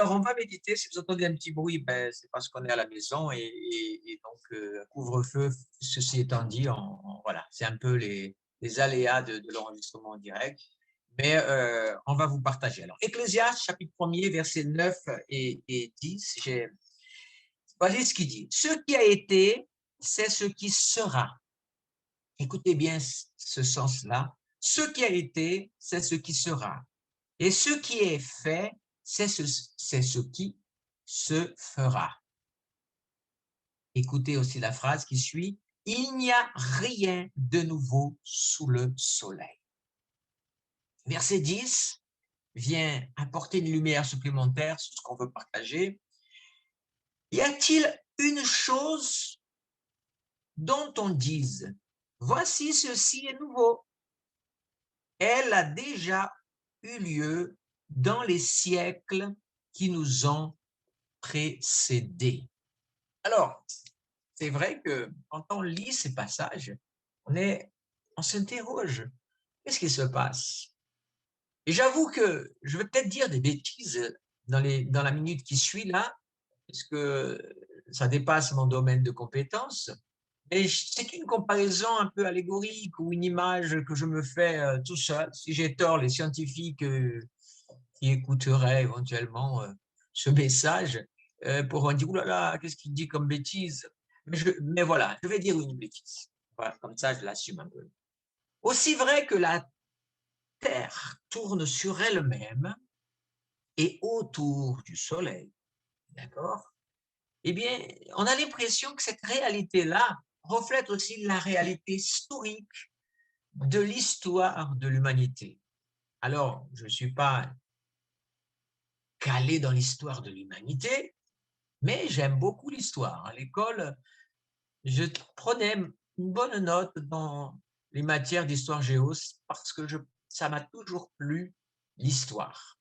Alors, on va méditer. Si vous entendez un petit bruit, ben, c'est parce qu'on est à la maison et donc couvre-feu. Ceci étant dit, voilà, c'est un peu les aléas de l'enregistrement en direct. Mais on va vous partager. Alors, Ecclésiaste, chapitre 1er, versets 9 et 10. Voici ce qu'il dit. Ce qui a été, c'est ce qui sera. Écoutez bien ce sens-là. Ce qui a été, c'est ce qui sera. Et ce qui est fait, c'est ce qui se fera. Écoutez aussi la phrase qui suit. Il n'y a rien de nouveau sous le soleil. Verset 10 vient apporter une lumière supplémentaire sur ce qu'on veut partager. Y a-t-il une chose dont on dise, voici ceci est nouveau? Elle a déjà eu lieu dans les siècles qui nous ont précédés. Alors, c'est vrai que quand on lit ces passages, on s'interroge. Qu'est-ce qui se passe? Et j'avoue que je vais peut-être dire des bêtises dans la minute qui suit là, parce que ça dépasse mon domaine de compétences. Et c'est une comparaison un peu allégorique ou une image que je me fais tout seul. Si j'ai tort, les scientifiques qui écouteraient éventuellement ce message pourront dire, ouh là là, qu'est-ce qu'il dit comme bêtise? Mais voilà, je vais dire une bêtise. Voilà, comme ça, je l'assume un peu. Aussi vrai que la Terre tourne sur elle-même et autour du Soleil, d'accord? Eh bien, on a l'impression que cette réalité-là reflète aussi la réalité historique de l'histoire de l'humanité. Alors, je ne suis pas calé dans l'histoire de l'humanité, mais j'aime beaucoup l'histoire. À l'école, je prenais une bonne note dans les matières d'histoire géo parce que ça m'a toujours plu, l'histoire.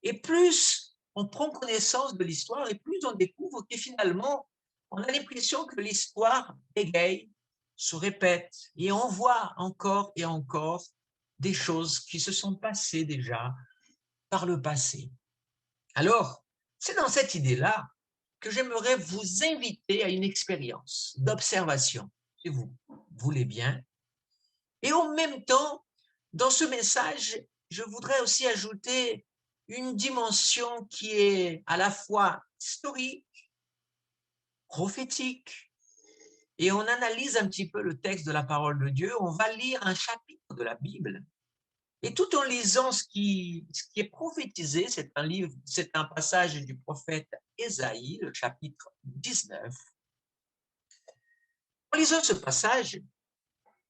Et plus on prend connaissance de l'histoire et plus on découvre que finalement, on a l'impression que l'histoire égaye, se répète et on voit encore et encore des choses qui se sont passées déjà par le passé. Alors, c'est dans cette idée-là que j'aimerais vous inviter à une expérience d'observation, si vous voulez bien. Et en même temps, dans ce message, je voudrais aussi ajouter une dimension qui est à la fois historique, prophétique, et on analyse un petit peu le texte de la parole de Dieu. On va lire un chapitre de la Bible. Et tout en lisant ce qui est prophétisé, c'est un passage du prophète Ésaïe, le chapitre 19. En lisant ce passage,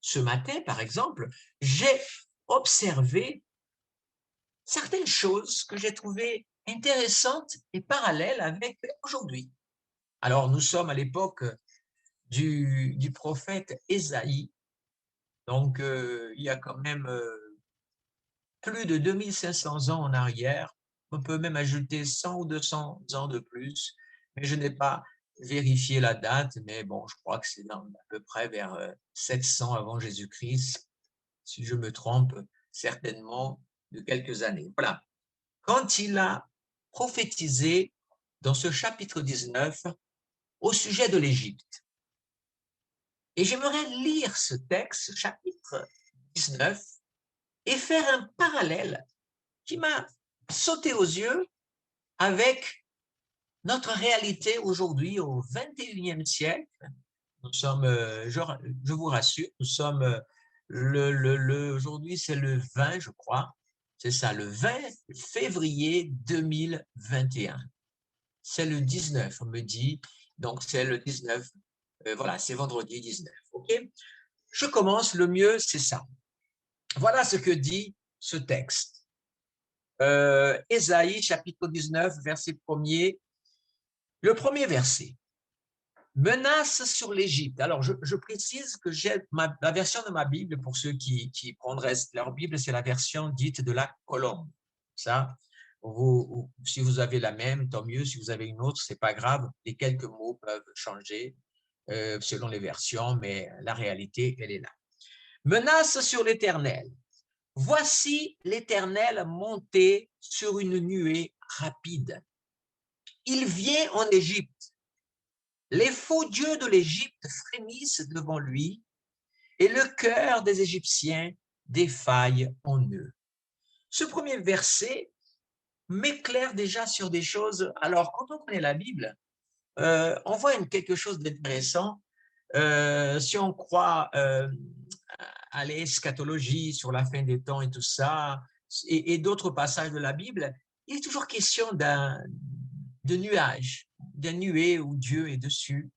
ce matin, par exemple, j'ai observé certaines choses que j'ai trouvées intéressantes et parallèles avec aujourd'hui. Alors, nous sommes à l'époque du prophète Ésaïe, donc il y a quand même plus de 2500 ans en arrière. On peut même ajouter 100 ou 200 ans de plus, mais je n'ai pas vérifié la date, mais bon, je crois que c'est à peu près vers 700 avant Jésus-Christ. Si je me trompe, certainement de quelques années. Voilà. Quand il a prophétisé dans ce chapitre 19 au sujet de l'Égypte. Et j'aimerais lire ce texte, chapitre 19, et faire un parallèle qui m'a sauté aux yeux avec notre réalité aujourd'hui au 21e siècle. Nous sommes, je vous rassure, nous sommes aujourd'hui c'est le 20, je crois, c'est ça, le 20 février 2021. C'est le 19, on me dit, donc c'est le 19, voilà, c'est vendredi 19, ok? Je commence, le mieux, c'est ça. Voilà ce que dit ce texte. Ésaïe, chapitre 19, verset 1er, le premier verset. Menace sur l'Égypte. Alors, je précise que j'ai la version de ma Bible, pour ceux qui prendraient leur Bible, c'est la version dite de la colombe. Ça, si vous avez la même, tant mieux. Si vous avez une autre, c'est pas grave. Les quelques mots peuvent changer selon les versions, mais la réalité, elle est là. Menace sur l'Éternel. Voici l'Éternel monté sur une nuée rapide. il vient en Égypte. Les faux dieux de l'Égypte frémissent devant lui et le cœur des Égyptiens défaille en eux. Ce premier verset m'éclaire déjà sur des choses. Alors, quand on connaît la Bible, on voit quelque chose d'intéressant. Si on croit à l'eschatologie sur la fin des temps et tout ça, et d'autres passages de la Bible, il est toujours question de nuages, d'un nuée où Dieu est dessus.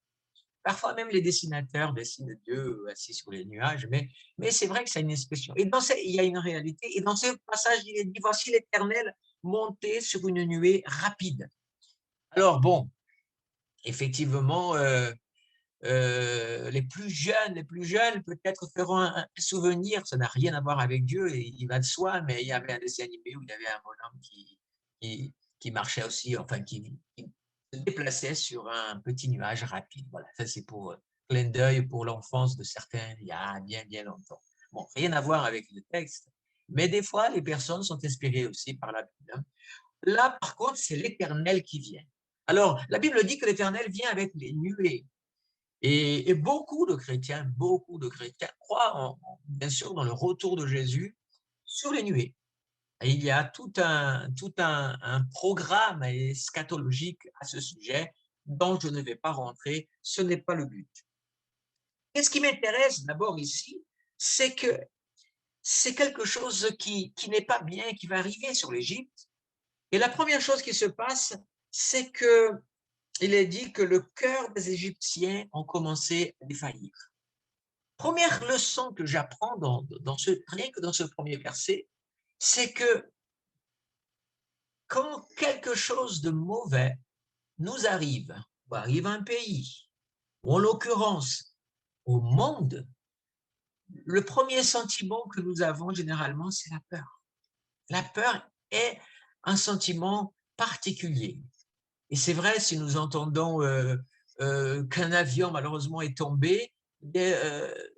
Parfois même les dessinateurs dessinent Dieu assis sur les nuages, mais c'est vrai que c'est une expression. Et il y a une réalité. Et dans ce passage, il est dit, voici l'Éternel monté sur une nuée rapide. Alors bon, effectivement, les plus jeunes peut-être feront un souvenir, ça n'a rien à voir avec Dieu, et il va de soi, mais il y avait un dessin animé où il y avait un bonhomme qui marchait aussi, enfin qui se déplaçait sur un petit nuage rapide. Voilà, ça c'est pour clin d'œil pour l'enfance de certains il y a bien, bien longtemps. Bon, rien à voir avec le texte, mais des fois les personnes sont inspirées aussi par la Bible, hein. Là, par contre, c'est l'Éternel qui vient. Alors, la Bible dit que l'Éternel vient avec les nuées. Et beaucoup de chrétiens croient bien sûr dans le retour de Jésus sur les nuées. Et il y a un programme eschatologique à ce sujet dont je ne vais pas rentrer, ce n'est pas le but. Et ce qui m'intéresse d'abord ici, c'est que c'est quelque chose qui n'est pas bien, qui va arriver sur l'Égypte. Et la première chose qui se passe, c'est que il est dit que le cœur des Égyptiens ont commencé à défaillir. Première leçon que j'apprends rien que dans ce premier verset, c'est que quand quelque chose de mauvais nous arrive, ou arrive à un pays, ou en l'occurrence au monde, le premier sentiment que nous avons généralement, c'est la peur. La peur est un sentiment particulier. Et c'est vrai, si nous entendons qu'un avion malheureusement est tombé,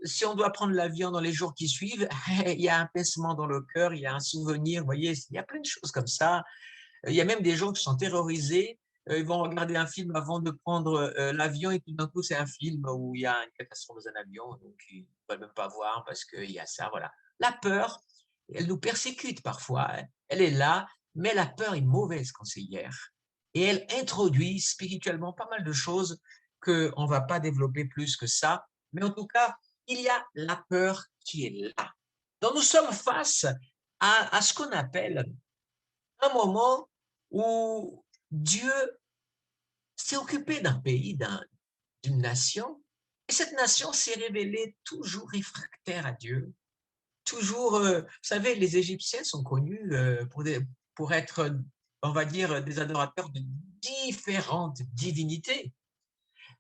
si on doit prendre l'avion dans les jours qui suivent, il y a un pincement dans le cœur, il y a un souvenir, vous voyez, il y a plein de choses comme ça. Il y a même des gens qui sont terrorisés, ils vont regarder un film avant de prendre l'avion et tout d'un coup c'est un film où il y a une catastrophe dans un avion, donc ils ne veulent même pas voir parce qu'il y a ça, voilà. La peur, elle nous persécute parfois, hein. Elle est là, mais la peur est mauvaise conseillère et elle introduit spirituellement pas mal de choses qu'on ne va pas développer plus que ça, mais en tout cas, il y a la peur qui est là. Donc nous sommes face à ce qu'on appelle un moment où Dieu s'est occupé d'un pays, d'une nation, et cette nation s'est révélée toujours réfractaire à Dieu, toujours, vous savez, les Égyptiens sont connus pour être, on va dire, des adorateurs de différentes divinités.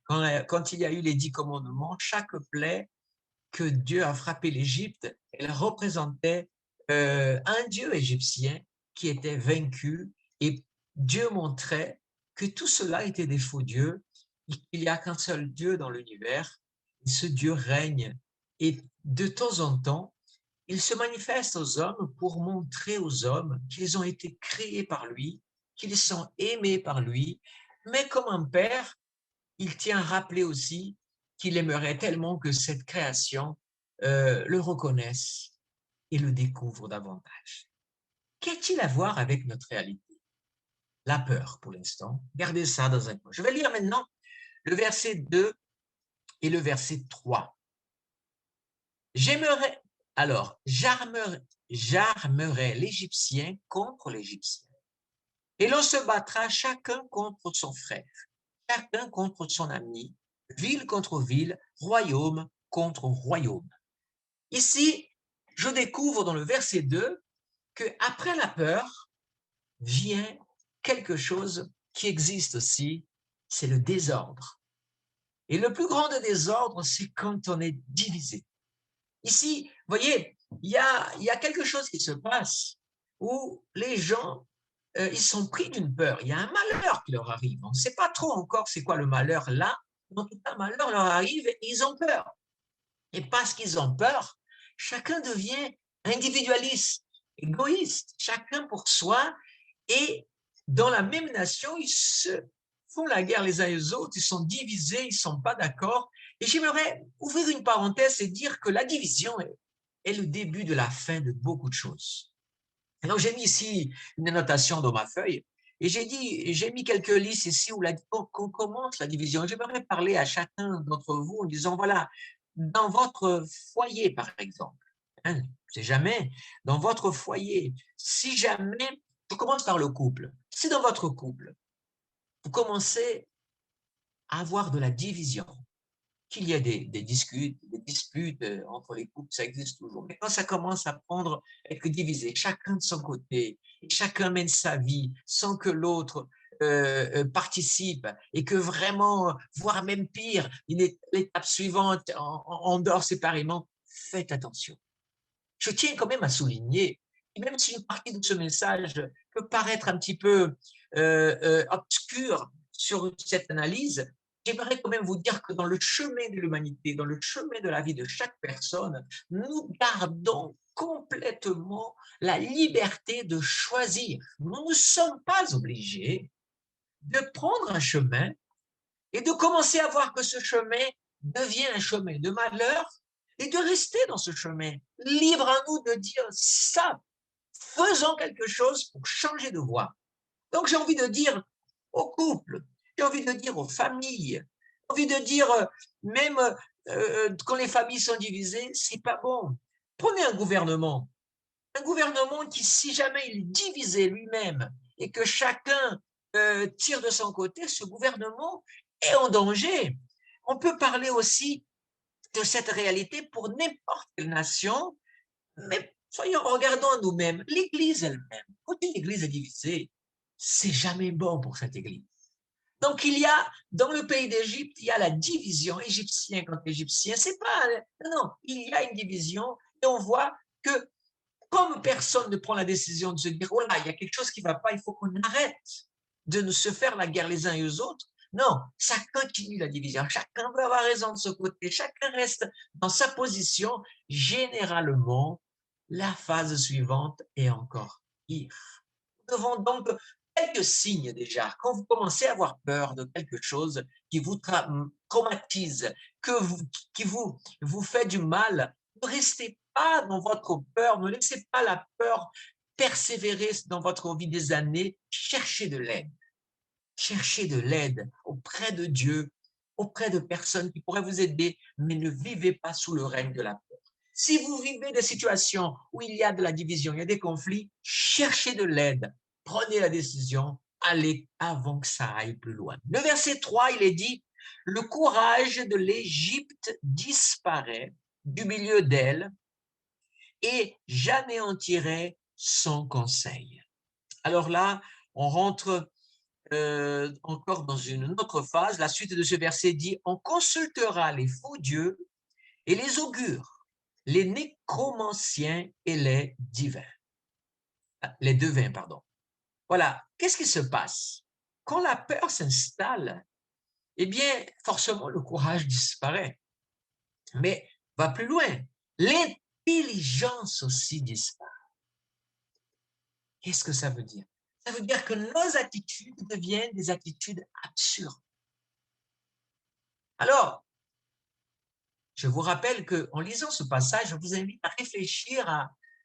Quand il y a eu les 10 commandements, chaque plaie que Dieu a frappé l'Égypte, elle représentait un dieu égyptien qui était vaincu et Dieu montrait que tout cela était des faux dieux, qu'il n'y a qu'un seul Dieu dans l'univers, et ce Dieu règne. Et de temps en temps, il se manifeste aux hommes pour montrer aux hommes qu'ils ont été créés par lui, qu'ils sont aimés par lui, mais comme un père, il tient à rappeler aussi qu'il aimerait tellement que cette création le reconnaisse et le découvre davantage. Qu'a-t-il à voir avec notre réalité? La peur, pour l'instant. Gardez ça dans un coin. Je vais lire maintenant le verset 2 et le verset 3. J'aimerais, alors, j'armerai l'Égyptien contre l'Égyptien, et l'on se battra chacun contre son frère, chacun contre son ami, ville contre ville, royaume contre royaume. Ici, je découvre dans le verset 2 qu'après la peur vient quelque chose qui existe aussi, c'est le désordre. Et le plus grand des désordres, c'est quand on est divisé. Ici, vous voyez, il y a quelque chose qui se passe où les gens, ils sont pris d'une peur. Il y a un malheur qui leur arrive. On ne sait pas trop encore c'est quoi le malheur là, mais en tout cas, un malheur leur arrive et ils ont peur. Et parce qu'ils ont peur, chacun devient individualiste, égoïste, chacun pour soi. Et dans la même nation, font la guerre les uns les autres, ils sont divisés, ils ne sont pas d'accord. Et j'aimerais ouvrir une parenthèse et dire que la division est le début de la fin de beaucoup de choses. Alors, j'ai mis ici une annotation dans ma feuille et j'ai mis quelques listes ici où qu'on commence la division. J'aimerais parler à chacun d'entre vous en disant, voilà, dans votre foyer, par exemple, hein, c'est jamais, dans votre foyer, si jamais, je commence par le couple, si dans votre couple, vous commencez à avoir de la division, qu'il y a des disputes entre les couples, ça existe toujours. Mais quand ça commence à être divisé, chacun de son côté, chacun mène sa vie sans que l'autre participe et que vraiment, voire même pire, l'étape suivante, on dort séparément, faites attention. Je tiens quand même à souligner, même si une partie de ce message peut paraître un petit peu obscure sur cette analyse, j'aimerais quand même vous dire que dans le chemin de l'humanité, dans le chemin de la vie de chaque personne, nous gardons complètement la liberté de choisir. Nous ne sommes pas obligés de prendre un chemin et de commencer à voir que ce chemin devient un chemin de malheur et de rester dans ce chemin. Libre à nous de dire ça, faisons quelque chose pour changer de voie. Donc j'ai envie de dire aux couples, j'ai envie de dire aux familles, j'ai envie de dire même quand les familles sont divisées, c'est pas bon. Prenez un gouvernement qui, si jamais il est divisé lui-même et que chacun tire de son côté, ce gouvernement est en danger. On peut parler aussi de cette réalité pour n'importe quelle nation, mais regardons à nous-mêmes, l'Église elle-même. Quand une Église est divisée, c'est jamais bon pour cette Église. Donc, dans le pays d'Égypte, il y a la division égyptien contre égyptien. C'est pas, non, il y a une division et on voit que comme personne ne prend la décision de se dire, oh là, il y a quelque chose qui ne va pas, il faut qu'on arrête de se faire la guerre les uns et les autres. Non, ça continue la division. Chacun veut avoir raison de ce côté. Chacun reste dans sa position. Généralement, la phase suivante est encore pire. Nous devons donc quelques signes déjà. Quand vous commencez à avoir peur de quelque chose qui vous traumatise, qui vous fait du mal, ne restez pas dans votre peur, ne laissez pas la peur persévérer dans votre vie des années. Cherchez de l'aide. Cherchez de l'aide auprès de Dieu, auprès de personnes qui pourraient vous aider, mais ne vivez pas sous le règne de la peur. Si vous vivez des situations où il y a de la division, il y a des conflits, cherchez de l'aide. Prenez la décision, allez avant que ça aille plus loin. Le verset 3, il est dit, « Le courage de l'Égypte disparaît du milieu d'elle et j'anéantirai son conseil. » Alors là, on rentre encore dans une autre phase. La suite de ce verset dit, « On consultera les faux dieux et les augures, les nécromanciens et les divins. » Les devins, pardon. Voilà, qu'est-ce qui se passe? Quand la peur s'installe, eh bien, forcément, le courage disparaît. Mais va plus loin, l'intelligence aussi disparaît. Qu'est-ce que ça veut dire? Ça veut dire que nos attitudes deviennent des attitudes absurdes. Alors, je vous rappelle qu'en lisant ce passage, je vous invite à réfléchir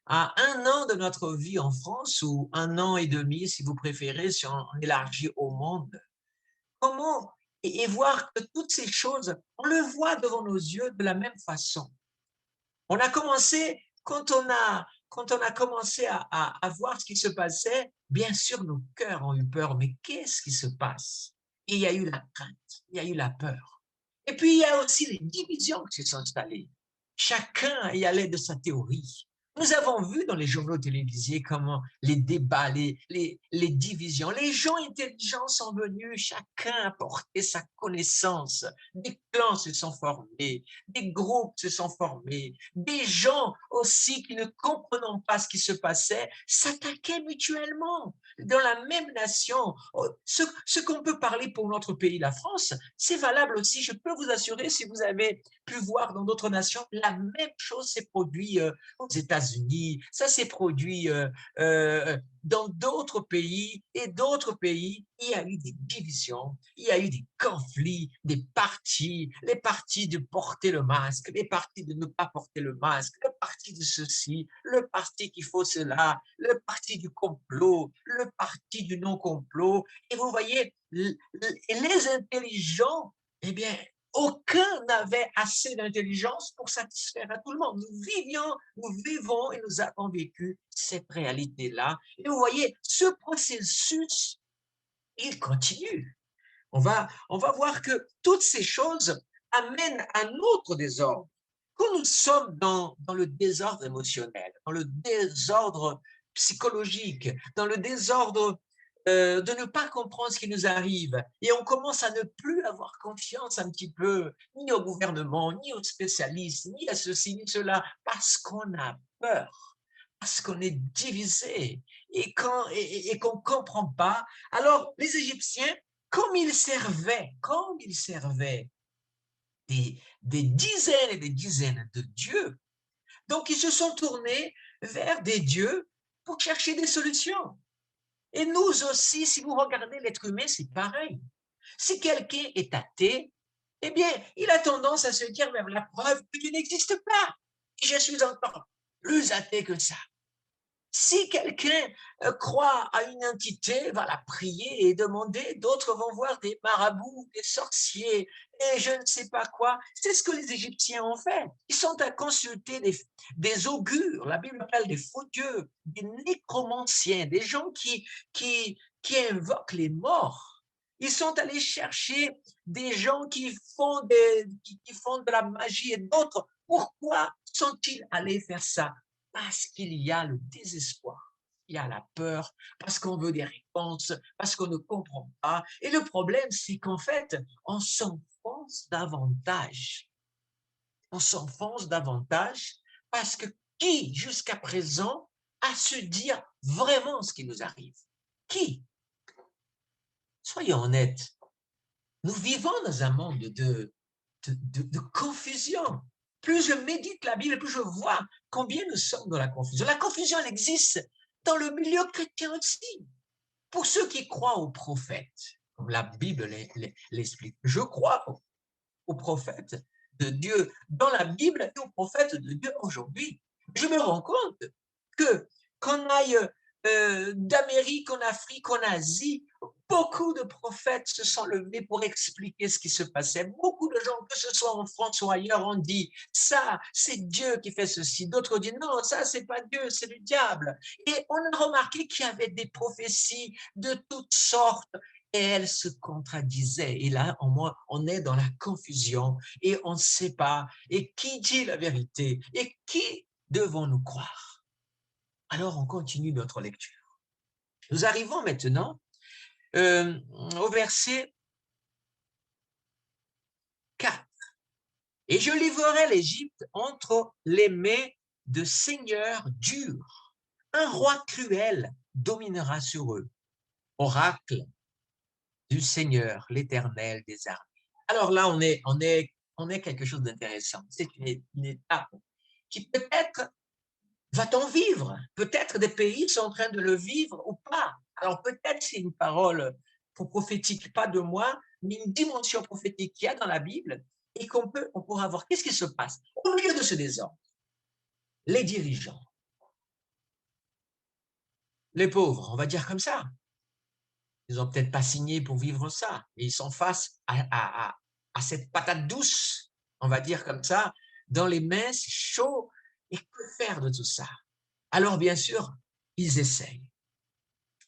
à un an de notre vie en France, ou 1 an et demi, si vous préférez, si on élargit au monde. Comment, et voir que toutes ces choses, on le voit devant nos yeux de la même façon. On a commencé, quand on a commencé à voir ce qui se passait, bien sûr, nos cœurs ont eu peur, mais qu'est-ce qui se passe? Et il y a eu la crainte, il y a eu la peur. Et puis, il y a aussi les divisions qui se sont installées. Chacun y allait de sa théorie. Nous avons vu dans les journaux télévisés comment les débats, les divisions, les gens intelligents sont venus, chacun a apporté sa connaissance. Des clans se sont formés, des groupes se sont formés, des gens aussi qui ne comprenant pas ce qui se passait s'attaquaient mutuellement dans la même nation. Ce qu'on peut parler pour notre pays, la France, c'est valable aussi. Je peux vous assurer, si vous avez pu voir dans d'autres nations, la même chose s'est produite aux États-Unis. États-Unis, ça s'est produit dans d'autres pays, et d'autres pays, il y a eu des divisions, il y a eu des conflits, des partis, les partis de porter le masque, les partis de ne pas porter le masque, le parti de ceci, le parti qu'il faut cela, le parti du complot, le parti du non-complot. Et vous voyez, les intelligents, eh bien, aucun n'avait assez d'intelligence pour satisfaire à tout le monde. Nous vivons et nous avons vécu cette réalité-là. Et vous voyez, ce processus, il continue. On va voir que toutes ces choses amènent à un autre désordre. Quand nous sommes dans le désordre émotionnel, dans le désordre psychologique, dans le désordre de ne pas comprendre ce qui nous arrive, et on commence à ne plus avoir confiance un petit peu, ni au gouvernement, ni aux spécialistes, ni à ceci, ni cela, parce qu'on a peur, parce qu'on est divisé, et qu'on ne comprend pas. Alors, les Égyptiens, comme ils servaient des dizaines et des dizaines de dieux, donc ils se sont tournés vers des dieux pour chercher des solutions. Et nous aussi, si vous regardez l'être humain, c'est pareil. Si quelqu'un est athée, eh bien, il a tendance à se dire, même la preuve que tu n'existes pas. Et je suis encore plus athée que ça. Si quelqu'un croit à une entité, va la prier et demander, d'autres vont voir des marabouts, des sorciers et je ne sais pas quoi. C'est ce que les Égyptiens ont fait. Ils sont à consulter des augures, la Bible appelle des faux dieux, des nécromanciens, des gens qui invoquent les morts. Ils sont allés chercher des gens qui font de la magie et d'autres. Pourquoi sont-ils allés faire ça? Parce qu'il y a le désespoir, il y a la peur, parce qu'on veut des réponses, parce qu'on ne comprend pas. Et le problème, c'est qu'en fait, on s'enfonce davantage. On s'enfonce davantage parce que qui, jusqu'à présent, a su dire vraiment ce qui nous arrive? Qui? Soyons honnêtes. Nous vivons dans un monde de confusion. Plus je médite la Bible, plus je vois combien nous sommes dans la confusion. La confusion, elle existe dans le milieu chrétien aussi. Pour ceux qui croient aux prophètes, comme la Bible l'explique, je crois aux prophètes de Dieu dans la Bible et aux prophètes de Dieu aujourd'hui. Je me rends compte que qu'on aille d'Amérique en Afrique, en Asie, beaucoup de prophètes se sont levés pour expliquer ce qui se passait. Beaucoup de gens, que ce soit en France ou ailleurs, ont dit ça, c'est Dieu qui fait ceci. D'autres disent non, ça, c'est pas Dieu, c'est le diable. Et on a remarqué qu'il y avait des prophéties de toutes sortes et elles se contradisaient. Et là, on est dans la confusion et on ne sait pas. Et qui dit la vérité? Et qui devons-nous croire? Alors, on continue notre lecture. Nous arrivons maintenant au verset 4. Et je livrerai l'Égypte entre les mains de seigneurs durs. Un roi cruel dominera sur eux. Oracle du Seigneur, l'Éternel des armées. Alors là, on est quelque chose d'intéressant. C'est une étape qui peut-être va-t-on vivre? Peut-être des pays sont en train de le vivre ou pas. Alors peut-être c'est une parole prophétique, pas de moi, mais une dimension prophétique qu'il y a dans la Bible et on pourra voir qu'est-ce qui se passe au milieu de ce désordre. Les dirigeants, les pauvres, on va dire comme ça, ils n'ont peut-être pas signé pour vivre ça, et ils sont face à cette patate douce, on va dire comme ça, dans les mains, c'est chaud, et que faire de tout ça? Alors bien sûr, ils essayent.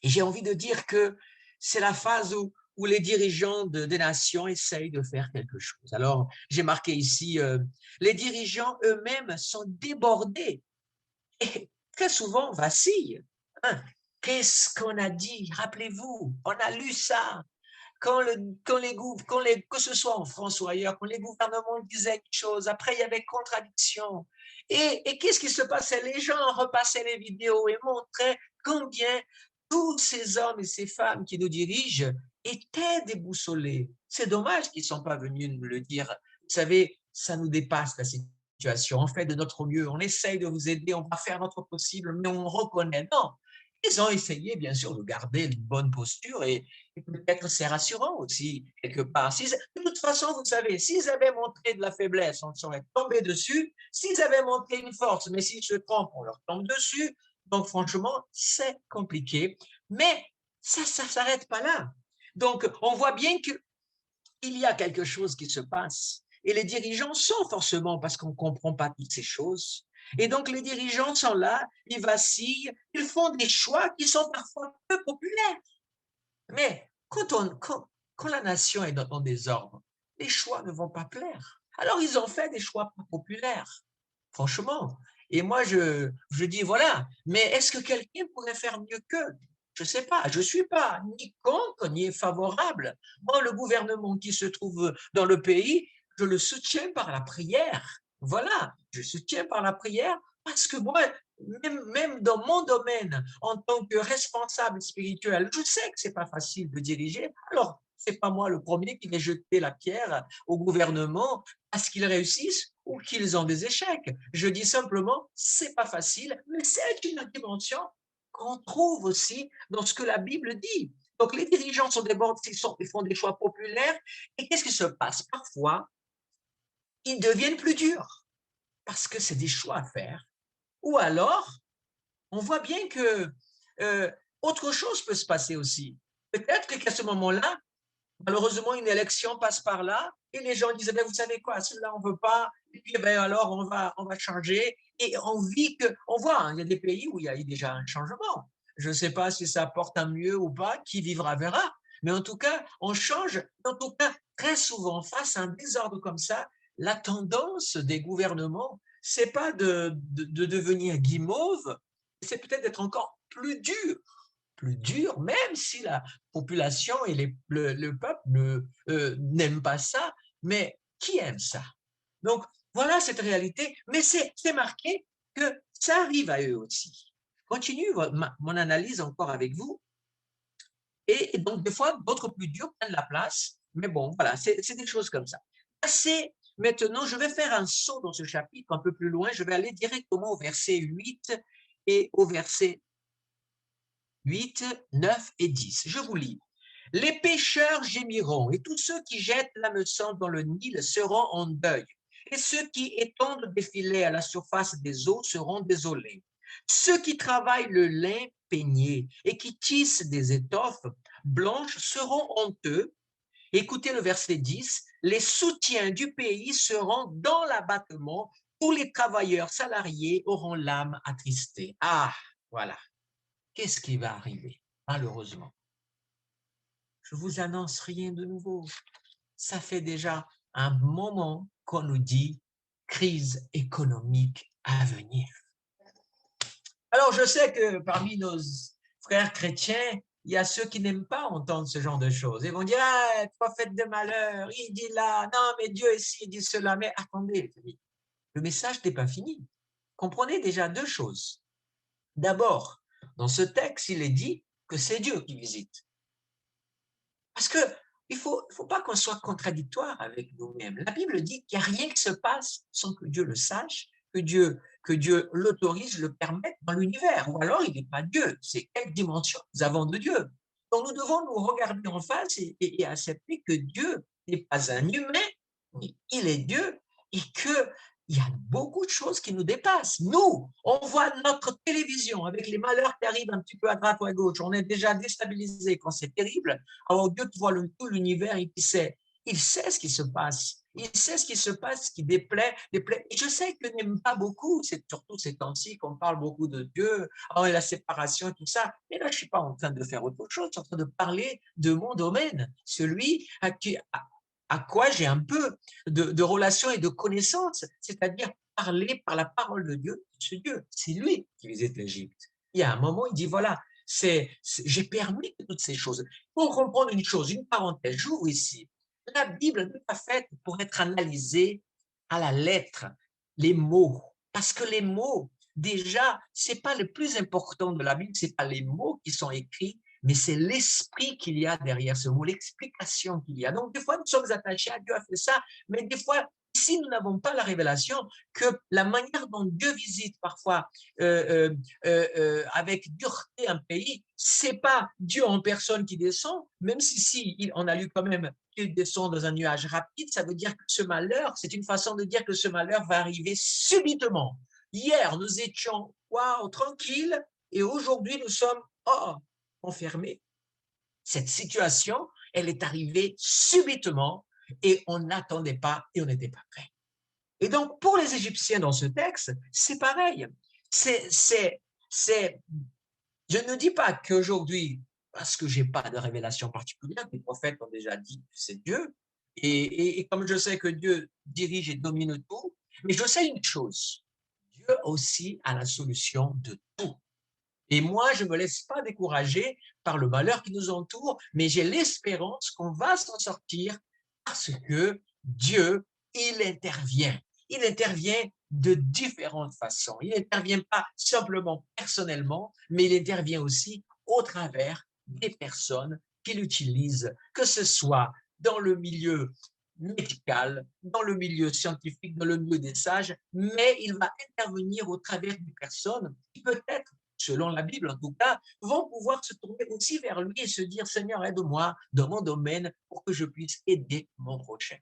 Et j'ai envie de dire que c'est la phase où les dirigeants des nations essayent de faire quelque chose. Alors, j'ai marqué ici, les dirigeants eux-mêmes sont débordés et très souvent vacillent. Hein? Qu'est-ce qu'on a dit? Rappelez-vous, on a lu ça. Que ce soit en France ou ailleurs, quand les gouvernements disaient une chose, après il y avait contradiction. Et qu'est-ce qui se passait? Les gens repassaient les vidéos et montraient combien tous ces hommes et ces femmes qui nous dirigent étaient déboussolés. C'est dommage qu'ils ne sont pas venus nous le dire. Vous savez, ça nous dépasse la situation. situation, on fait de notre mieux, on essaye de vous aider, on va faire notre possible, mais on reconnaît, non. Ils ont essayé, bien sûr, de garder une bonne posture et peut-être c'est rassurant aussi, quelque part. De toute façon, vous savez, s'ils avaient montré de la faiblesse, on serait tombé dessus. S'ils avaient montré une force, mais s'ils se trompent, on leur tombe dessus. Donc, franchement, c'est compliqué. Mais ça s'arrête pas là. Donc, on voit bien qu'il y a quelque chose qui se passe. Et les dirigeants sont forcément, parce qu'on ne comprend pas toutes ces choses. Et donc, les dirigeants sont là, ils vacillent, ils font des choix qui sont parfois peu populaires. Mais quand la nation est en désordre, les choix ne vont pas plaire. Alors, ils ont fait des choix pas populaires, franchement. Et moi, je dis, voilà, mais est-ce que quelqu'un pourrait faire mieux qu'eux? Je ne sais pas, je ne suis pas ni contre ni favorable. Moi, le gouvernement qui se trouve dans le pays, je le soutiens par la prière. Voilà, je soutiens par la prière parce que moi, même dans mon domaine, en tant que responsable spirituel, je sais que ce n'est pas facile de diriger. Alors, ce n'est pas moi le premier qui vais jeter la pierre au gouvernement parce qu'ils réussissent ou qu'ils ont des échecs. Je dis simplement, ce n'est pas facile, mais c'est une dimension qu'on trouve aussi dans ce que la Bible dit. Donc, les dirigeants sont débordés, ils font des choix populaires. Et qu'est-ce qui se passe? Parfois, ils deviennent plus durs parce que c'est des choix à faire. Ou alors, on voit bien que autre chose peut se passer aussi. Peut-être qu'à ce moment-là, malheureusement, une élection passe par là et les gens disent, vous savez quoi, celui-là, on ne veut pas, et puis alors on va changer. Et on voit, hein, il y a des pays où il y a eu déjà un changement. Je ne sais pas si ça apporte un mieux ou pas, qui vivra verra. Mais en tout cas, on change. En tout cas, très souvent, face à un désordre comme ça, la tendance des gouvernements, c'est pas de devenir guimauve, c'est peut-être d'être encore plus dur, même si la population et le peuple n'aiment pas ça, mais qui aime ça? Donc, voilà cette réalité, mais c'est marqué que ça arrive à eux aussi. Continue mon analyse encore avec vous. Et donc, des fois, d'autres plus durs prennent la place, mais bon, voilà, c'est des choses comme ça. Maintenant, je vais faire un saut dans ce chapitre un peu plus loin, je vais aller directement au verset 8 et au verset 8, 9 et 10. Je vous lis. Les pécheurs gémiront, et tous ceux qui jettent l'hameçon dans le Nil seront en deuil, et ceux qui étendent des filets à la surface des eaux seront désolés. Ceux qui travaillent le lin peigné et qui tissent des étoffes blanches seront honteux. Écoutez le verset 10. Les soutiens du pays seront dans l'abattement, tous les travailleurs salariés auront l'âme attristée. Ah, voilà. Qu'est-ce qui va arriver, malheureusement? Je vous annonce rien de nouveau. Ça fait déjà un moment qu'on nous dit crise économique à venir. Alors, je sais que parmi nos frères chrétiens, il y a ceux qui n'aiment pas entendre ce genre de choses. Ils vont dire, ah, prophète de malheur, il dit là, non, mais Dieu ici, il dit cela. Mais attendez, le message n'est pas fini. Comprenez déjà deux choses. D'abord, dans ce texte, il est dit que c'est Dieu qui visite. Parce qu'il ne faut pas qu'on soit contradictoire avec nous-mêmes. La Bible dit qu'il n'y a rien qui se passe sans que Dieu le sache, que Dieu l'autorise, le permette dans l'univers. Ou alors, il n'est pas Dieu. C'est quelle dimension nous avons de Dieu. Donc, nous devons nous regarder en face et accepter que Dieu n'est pas un humain, mais il est Dieu et que il y a beaucoup de choses qui nous dépassent. Nous, on voit notre télévision avec les malheurs qui arrivent un petit peu à droite ou à gauche. On est déjà déstabilisé quand c'est terrible. Alors Dieu voit tout l'univers et il sait ce qui se passe. Il sait ce qui se passe, ce qui déplaît. Et je sais que n'aime pas beaucoup, c'est surtout ces temps-ci qu'on parle beaucoup de Dieu, la séparation et tout ça. Mais là, je ne suis pas en train de faire autre chose, je suis en train de parler de mon domaine, celui à quoi j'ai un peu de relation et de connaissance, c'est-à-dire parler par la parole de Dieu. Ce Dieu, c'est lui qui visite l'Égypte. Il y a un moment, il dit, voilà, j'ai permis toutes ces choses. Pour comprendre une chose, une parenthèse, j'ouvre ici. La Bible n'est pas faite pour être analysée à la lettre, les mots. Parce que les mots, déjà, c'est pas le plus important de la Bible, c'est pas les mots qui sont écrits, mais c'est l'esprit qu'il y a derrière ce mot, l'explication qu'il y a. Donc, des fois, nous sommes attachés à Dieu a fait ça, mais des fois, ici, nous n'avons pas la révélation que la manière dont Dieu visite parfois avec dureté un pays, c'est pas Dieu en personne qui descend, même si on a lu quand même qu'il descend dans un nuage rapide, ça veut dire que ce malheur, c'est une façon de dire que ce malheur va arriver subitement. Hier, nous étions, waouh, tranquilles, et aujourd'hui, nous sommes, oh, enfermés. Cette situation, elle est arrivée subitement et on n'attendait pas et on n'était pas prêt. Et donc, pour les Égyptiens dans ce texte, c'est pareil. Je ne dis pas qu'aujourd'hui, parce que je n'ai pas de révélation particulière, les prophètes ont déjà dit que c'est Dieu, et comme je sais que Dieu dirige et domine tout, mais je sais une chose, Dieu aussi a la solution de tout. Et moi, je ne me laisse pas décourager par le malheur qui nous entoure, mais j'ai l'espérance qu'on va s'en sortir parce que Dieu, il intervient. Il intervient de différentes façons. Il n'intervient pas simplement personnellement, mais il intervient aussi au travers des personnes qu'il utilise, que ce soit dans le milieu médical, dans le milieu scientifique, dans le milieu des sages, mais il va intervenir au travers des personnes qui peut-être, selon la Bible en tout cas, vont pouvoir se tourner aussi vers lui et se dire, Seigneur, aide-moi dans mon domaine pour que je puisse aider mon prochain.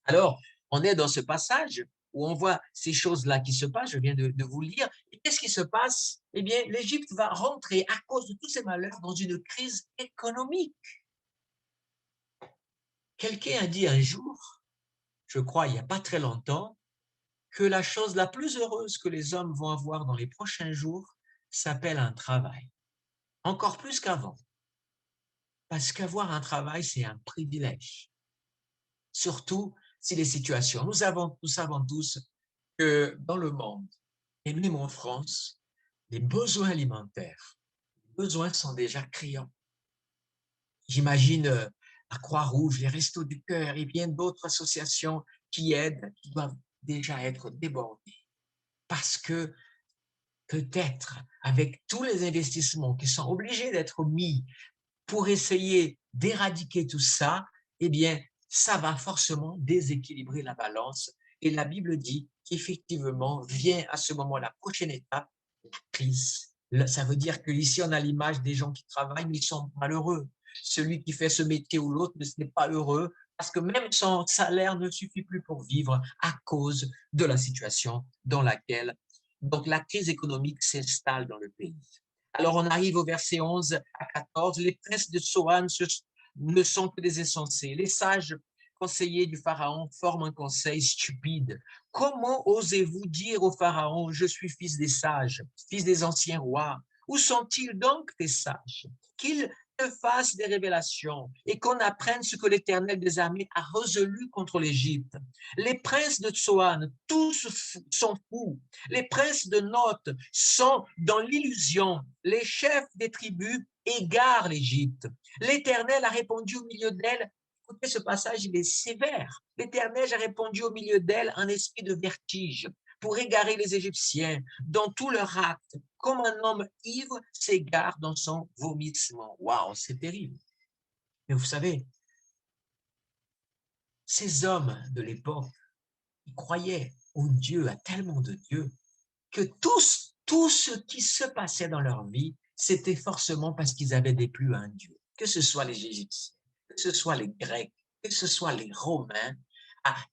Alors, on est dans ce passage où on voit ces choses-là qui se passent, je viens de vous lire, et qu'est-ce qui se passe? Eh bien, l'Égypte va rentrer à cause de tous ces malheurs dans une crise économique. Quelqu'un a dit un jour, je crois il n'y a pas très longtemps, que la chose la plus heureuse que les hommes vont avoir dans les prochains jours s'appelle un travail. Encore plus qu'avant. Parce qu'avoir un travail, c'est un privilège. Surtout si les situations. Nous savons tous que dans le monde, et même en France, les besoins alimentaires, les besoins sont déjà criants. J'imagine la Croix-Rouge, les Restos du Cœur et bien d'autres associations qui aident, qui doivent déjà être débordées. Parce que peut-être avec tous les investissements qui sont obligés d'être mis pour essayer d'éradiquer tout ça, eh bien, ça va forcément déséquilibrer la balance. Et la Bible dit qu'effectivement, vient à ce moment la prochaine étape, la crise. Ça veut dire qu'ici, on a l'image des gens qui travaillent, mais ils sont malheureux. Celui qui fait ce métier ou l'autre n'est pas heureux parce que même son salaire ne suffit plus pour vivre à cause de la situation dans laquelle donc la crise économique s'installe dans le pays. Alors, on arrive au verset 11 à 14. Les princes de Tsoan ne sont que des insensés. Les sages conseillers du Pharaon forment un conseil stupide. Comment osez-vous dire au Pharaon, je suis fils des sages, fils des anciens rois? Où sont-ils donc tes sages? Qu'ils te fassent des révélations et qu'on apprenne ce que l'Éternel des armées a résolu contre l'Égypte. Les princes de Tsoan, tous sont fous. Les princes de Note sont dans l'illusion. Les chefs des tribus égarent l'Égypte. L'Éternel a répondu au milieu d'elle. Écoutez, ce passage, il est sévère. L'Éternel a répondu au milieu d'elle un esprit de vertige pour égarer les Égyptiens dans tous leurs actes, comme un homme ivre s'égare dans son vomissement. Waouh, c'est terrible. Mais vous savez, ces hommes de l'époque, ils croyaient au Dieu, à tellement de Dieu, que tout ce qui se passait dans leur vie, c'était forcément parce qu'ils avaient déplu à un Dieu. Que ce soit les Égyptiens, que ce soit les Grecs, que ce soit les Romains,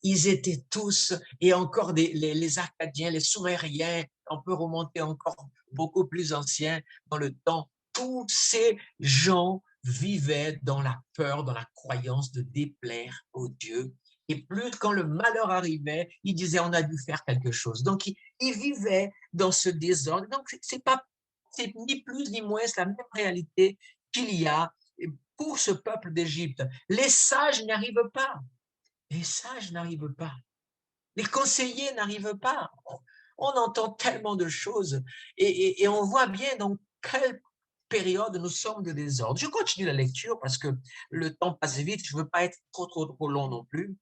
ils étaient tous, et encore les Acadiens, les Sumériens, on peut remonter encore beaucoup plus anciens dans le temps, tous ces gens vivaient dans la peur, dans la croyance de déplaire au Dieu. Et plus quand le malheur arrivait, ils disaient on a dû faire quelque chose. Donc, ils vivaient dans ce désordre. Donc, c'est ni plus ni moins la même réalité qu'il y a pour ce peuple d'Égypte. Les sages n'arrivent pas. Les sages n'arrivent pas. Les conseillers n'arrivent pas. On entend tellement de choses et on voit bien dans quelle période nous sommes de désordre. Je continue la lecture parce que le temps passe vite. Je ne veux pas être trop long non plus.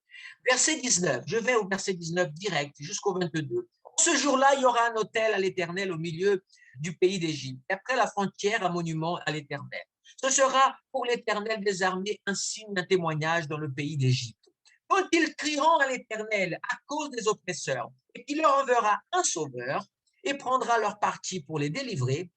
Verset 19. Je vais au verset 19 direct jusqu'au 22. Ce jour-là, il y aura un autel à l'Éternel au milieu du pays d'Égypte. Et après la frontière, un monument à l'Éternel. Ce sera pour l'Éternel des armées un signe, un témoignage dans le pays d'Égypte. quand ils crieront à l'Éternel à cause des oppresseurs, et qu'il leur enverra un sauveur et prendra leur parti pour les délivrer.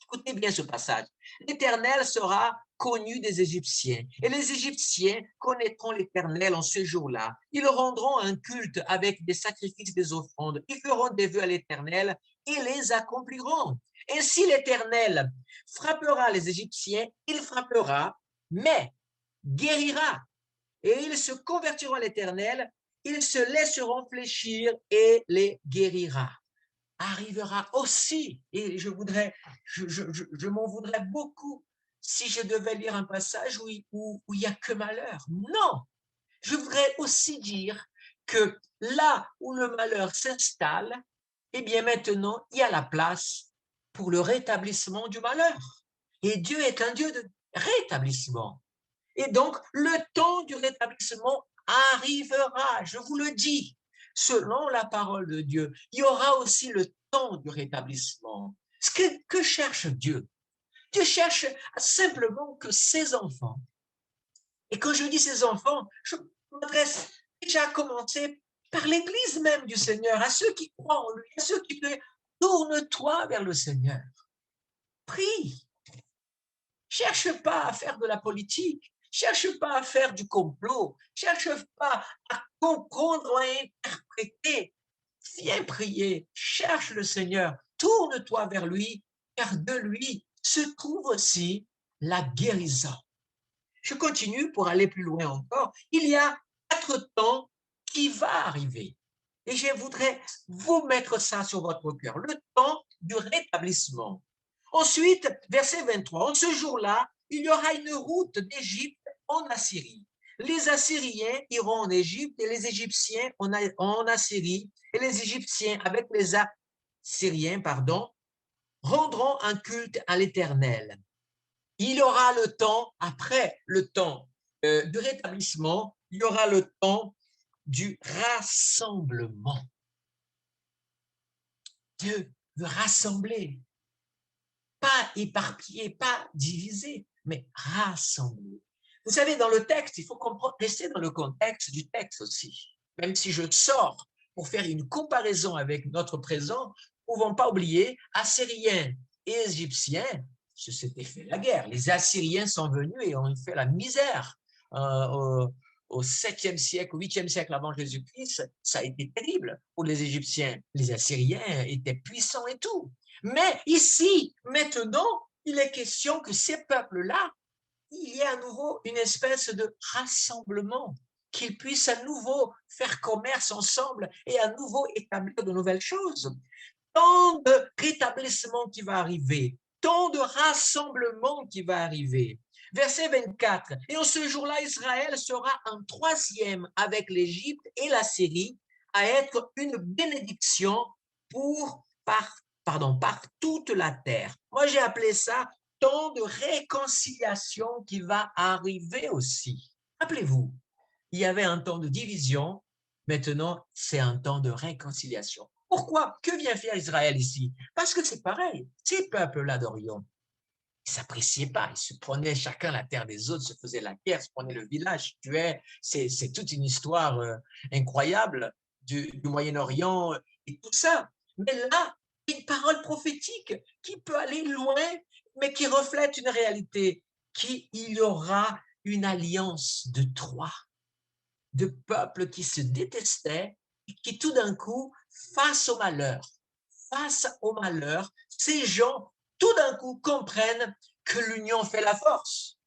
Écoutez bien ce passage. L'Éternel sera connu des Égyptiens, et les Égyptiens connaîtront l'Éternel en ce jour-là. Ils rendront un culte avec des sacrifices, des offrandes. Ils feront des vœux à l'Éternel et les accompliront. Ainsi l'Éternel frappera les Égyptiens, il frappera, mais guérira. Et ils se convertiront à l'Éternel, ils se laisseront fléchir et les guérira. Arrivera aussi, et je m'en voudrais beaucoup si je devais lire un passage où il n'y a que malheur. Non, je voudrais aussi dire que là où le malheur s'installe, eh bien maintenant, il y a la place pour le rétablissement du malheur. Et Dieu est un Dieu de rétablissement. Et donc, le temps du rétablissement arrivera, je vous le dis, selon la parole de Dieu. Il y aura aussi le temps du rétablissement. Que cherche Dieu? Dieu cherche simplement que ses enfants, et quand je dis ses enfants, je m'adresse déjà à commencer par l'Église même du Seigneur, à ceux qui croient en lui, à ceux qui disent, tourne-toi vers le Seigneur. Prie. Cherche pas à faire de la politique. Cherche pas à faire du complot. Cherche pas à comprendre ou à interpréter. Viens prier. Cherche le Seigneur. Tourne-toi vers lui, car de lui se trouve aussi la guérison. Je continue pour aller plus loin encore. Il y a 4 temps qui va arriver. Et je voudrais vous mettre ça sur votre cœur. Le temps du rétablissement. Ensuite, verset 23, en ce jour-là, il y aura une route d'Égypte en Assyrie. Les Assyriens iront en Égypte et les Égyptiens en Assyrie, et les Égyptiens avec les Assyriens, rendront un culte à l'Éternel. Il y aura le temps, après le temps du rétablissement, il y aura le temps du rassemblement. Dieu veut rassembler. Pas éparpillé, pas divisé, mais rassemblé. Vous savez, dans le texte, il faut rester dans le contexte du texte aussi. Même si je sors pour faire une comparaison avec notre présent, nous ne pouvons pas oublier, Assyriens et Égyptiens se s'étaient fait la guerre. Les Assyriens sont venus et ont fait la misère au 7e siècle, au 8e siècle avant Jésus-Christ. Ça a été terrible pour les Égyptiens. Les Assyriens étaient puissants et tout. Mais ici, maintenant, il est question que ces peuples-là, il y ait à nouveau une espèce de rassemblement, qu'ils puissent à nouveau faire commerce ensemble et à nouveau établir de nouvelles choses. Tant de rétablissement qui va arriver, tant de rassemblement qui va arriver. Verset 24, « Et en ce jour-là, Israël sera un troisième avec l'Égypte et la Syrie à être une bénédiction par toute la terre. » Moi, j'ai appelé ça temps de réconciliation qui va arriver aussi. Rappelez-vous, il y avait un temps de division, maintenant, c'est un temps de réconciliation. Pourquoi? Que vient faire Israël ici? Parce que c'est pareil, ces peuples-là d'Orient, ils ne s'appréciaient pas, ils se prenaient chacun la terre des autres, se faisaient la guerre, se prenaient le village, tuaient. C'est toute une histoire incroyable du Moyen-Orient et tout ça. Mais là, une parole prophétique qui peut aller loin, mais qui reflète une réalité, qu'il y aura une alliance de 3, de peuples qui se détestaient et qui tout d'un coup, face au malheur, ces gens tout d'un coup comprennent que l'union fait la force,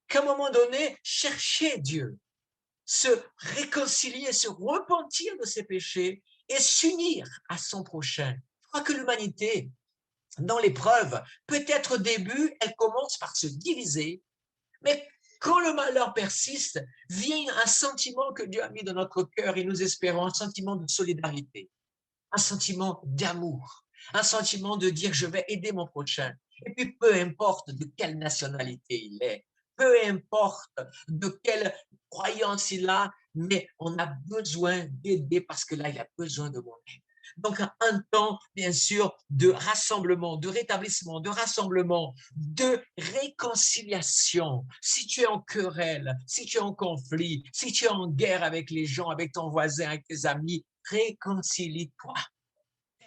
qu'à un moment donné, chercher Dieu, se réconcilier, se repentir de ses péchés et s'unir à son prochain. Je crois que l'humanité, dans l'épreuve, peut-être au début, elle commence par se diviser, mais quand le malheur persiste, vient un sentiment que Dieu a mis dans notre cœur et nous espérons, un sentiment de solidarité, un sentiment d'amour, un sentiment de dire je vais aider mon prochain. Et puis peu importe de quelle nationalité il est, peu importe de quelle croyance il a, mais on a besoin d'aider parce que là, il a besoin de mon aide. Donc, un temps, bien sûr, de rassemblement, de rétablissement, de rassemblement, de réconciliation. Si tu es en querelle, si tu es en conflit, si tu es en guerre avec les gens, avec ton voisin, avec tes amis, réconcilie-toi.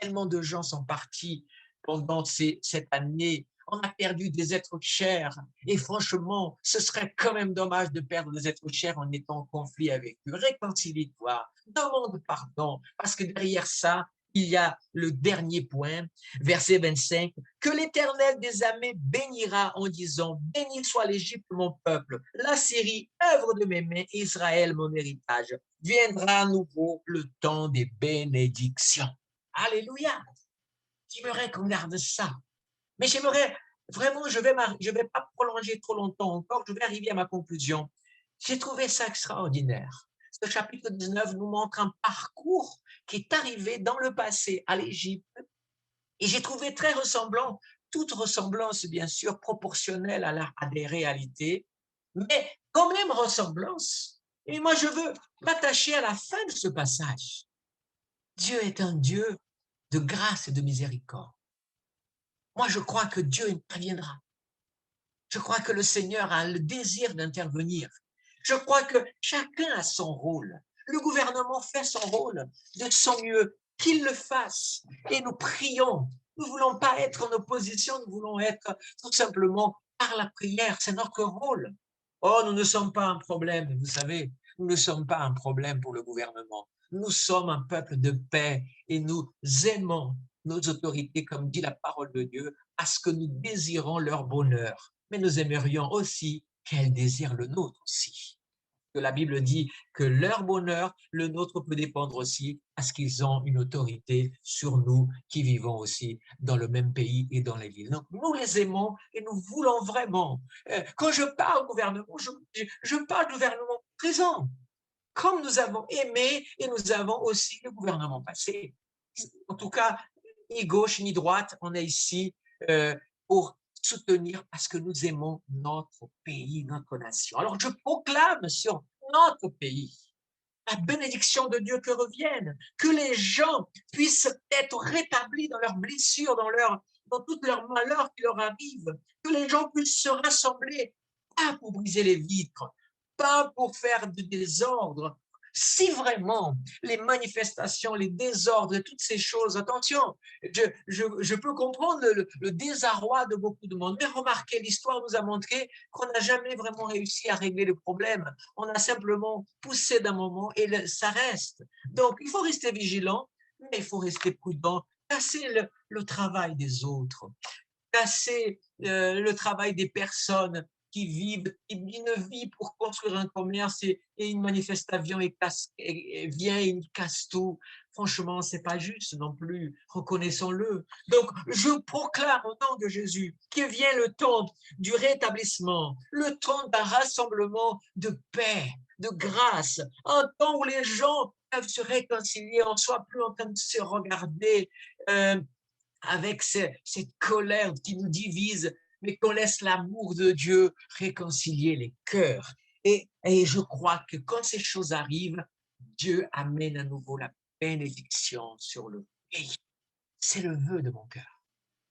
Tellement de gens sont partis pendant cette année. On a perdu des êtres chers. Et franchement, ce serait quand même dommage de perdre des êtres chers en étant en conflit avec eux. Réconcilie-toi, demande pardon, parce que derrière ça, il y a le dernier point, verset 25, que l'Éternel des armées bénira en disant, béni soit l'Égypte mon peuple, la Syrie, œuvre de mes mains, Israël mon héritage. Viendra à nouveau le temps des bénédictions. Alléluia. J'aimerais qu'on garde ça. Mais j'aimerais vraiment, je vais pas prolonger trop longtemps encore, je vais arriver à ma conclusion. J'ai trouvé ça extraordinaire. Ce chapitre 19 nous montre un parcours qui est arrivé dans le passé à l'Égypte et j'ai trouvé très ressemblant, toute ressemblance bien sûr proportionnelle à des réalités, mais quand même ressemblance. Et moi, je veux m'attacher à la fin de ce passage. Dieu est un Dieu de grâce et de miséricorde. Moi, je crois que Dieu interviendra. Je crois que le Seigneur a le désir d'intervenir. Je crois que chacun a son rôle. Le gouvernement fait son rôle de son mieux, qu'il le fasse. Et nous prions. Nous ne voulons pas être en opposition, nous voulons être tout simplement par la prière. C'est notre rôle. Oh, nous ne sommes pas un problème, vous savez. Nous ne sommes pas un problème pour le gouvernement. Nous sommes un peuple de paix et nous aimons nos autorités, comme dit la parole de Dieu, parce que nous désirons leur bonheur. Mais nous aimerions aussi qu'elles désirent le nôtre aussi. Que la Bible dit que leur bonheur, le nôtre peut dépendre aussi parce qu'ils ont une autorité sur nous qui vivons aussi dans le même pays et dans les villes. Donc, nous les aimons et nous voulons vraiment. Quand je parle gouvernement, je parle gouvernement présent. Comme nous avons aimé et nous avons aussi le gouvernement passé. En tout cas, ni gauche ni droite, on est ici pour soutenir parce que nous aimons notre pays, notre nation. Alors je proclame sur notre pays la bénédiction de Dieu que revienne, que les gens puissent être rétablis dans leurs blessures, dans tout leur malheur qui leur arrive, que les gens puissent se rassembler, pas pour briser les vitres, pas pour faire du désordre. Si vraiment les manifestations, les désordres, toutes ces choses, attention, je peux comprendre le désarroi de beaucoup de monde, mais remarquez, l'histoire nous a montré qu'on n'a jamais vraiment réussi à régler le problème. On a simplement poussé d'un moment et ça reste. Donc, il faut rester vigilant, mais il faut rester prudent, casser le travail des autres, casser le travail des personnes qui vivent une vie pour construire un commerce et une manifestation et vient et il casse tout. Franchement, c'est pas juste non plus, reconnaissons-le. Donc, je proclame au nom de Jésus qu'il vient le temps du rétablissement, le temps d'un rassemblement de paix, de grâce, un temps où les gens peuvent se réconcilier, on ne soit plus en train de se regarder avec cette colère qui nous divise, mais qu'on laisse l'amour de Dieu réconcilier les cœurs. Et je crois que quand ces choses arrivent, Dieu amène à nouveau la bénédiction sur le pays. C'est le vœu de mon cœur.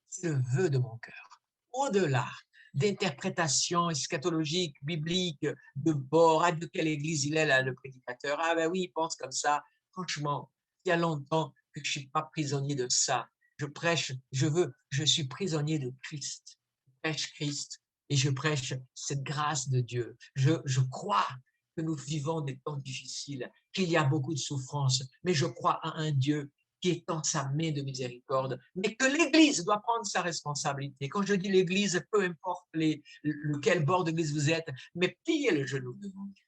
C'est le vœu de mon cœur. Au-delà d'interprétations eschatologiques, bibliques, de bord, de quelle église il est là, le prédicateur. Ah ben oui, il pense comme ça. Franchement, il y a longtemps que je ne suis pas prisonnier de ça. Je prêche, je suis prisonnier de Christ. Je prêche Christ et je prêche cette grâce de Dieu. Je crois que nous vivons des temps difficiles, qu'il y a beaucoup de souffrances, mais je crois à un Dieu qui étend sa main de miséricorde, mais que l'Église doit prendre sa responsabilité. Quand je dis l'Église, peu importe lequel bord d'église vous êtes, mais pliez le genou devant Dieu.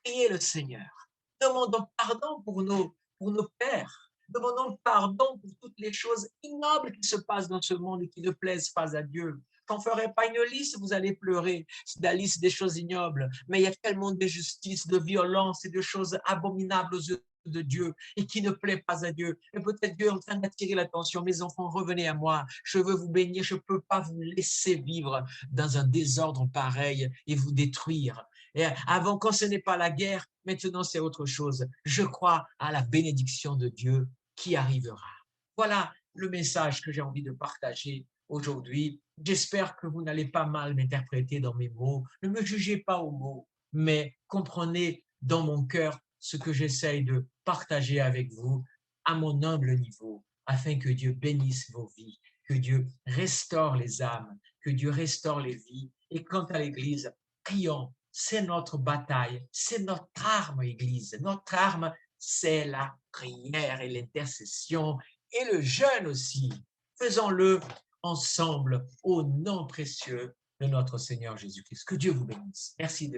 Priez le Seigneur. Demandons pardon pour nos pères. Demandons pardon pour toutes les choses ignobles qui se passent dans ce monde et qui ne plaisent pas à Dieu. Quand vous ne ferez pas une liste, vous allez pleurer. C'est la liste des choses ignobles. Mais il y a tellement d'injustice, de violence et de choses abominables aux yeux de Dieu et qui ne plaît pas à Dieu. Et peut-être Dieu est en train d'attirer l'attention. Mes enfants, revenez à moi. Je veux vous bénir. Je ne peux pas vous laisser vivre dans un désordre pareil et vous détruire. Et avant, quand ce n'est pas la guerre, maintenant c'est autre chose. Je crois à la bénédiction de Dieu qui arrivera. Voilà le message que j'ai envie de partager aujourd'hui. J'espère que vous n'allez pas mal m'interpréter dans mes mots. Ne me jugez pas aux mots, mais comprenez dans mon cœur ce que j'essaye de partager avec vous à mon humble niveau, afin que Dieu bénisse vos vies, que Dieu restaure les âmes, que Dieu restaure les vies. Et quant à l'Église, prions, c'est notre bataille, c'est notre arme, Église. Notre arme, c'est la prière et l'intercession et le jeûne aussi. Faisons-le ensemble au nom précieux de notre Seigneur Jésus-Christ. Que Dieu vous bénisse. Merci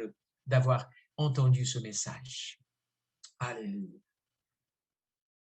d'avoir entendu ce message. Alléluia.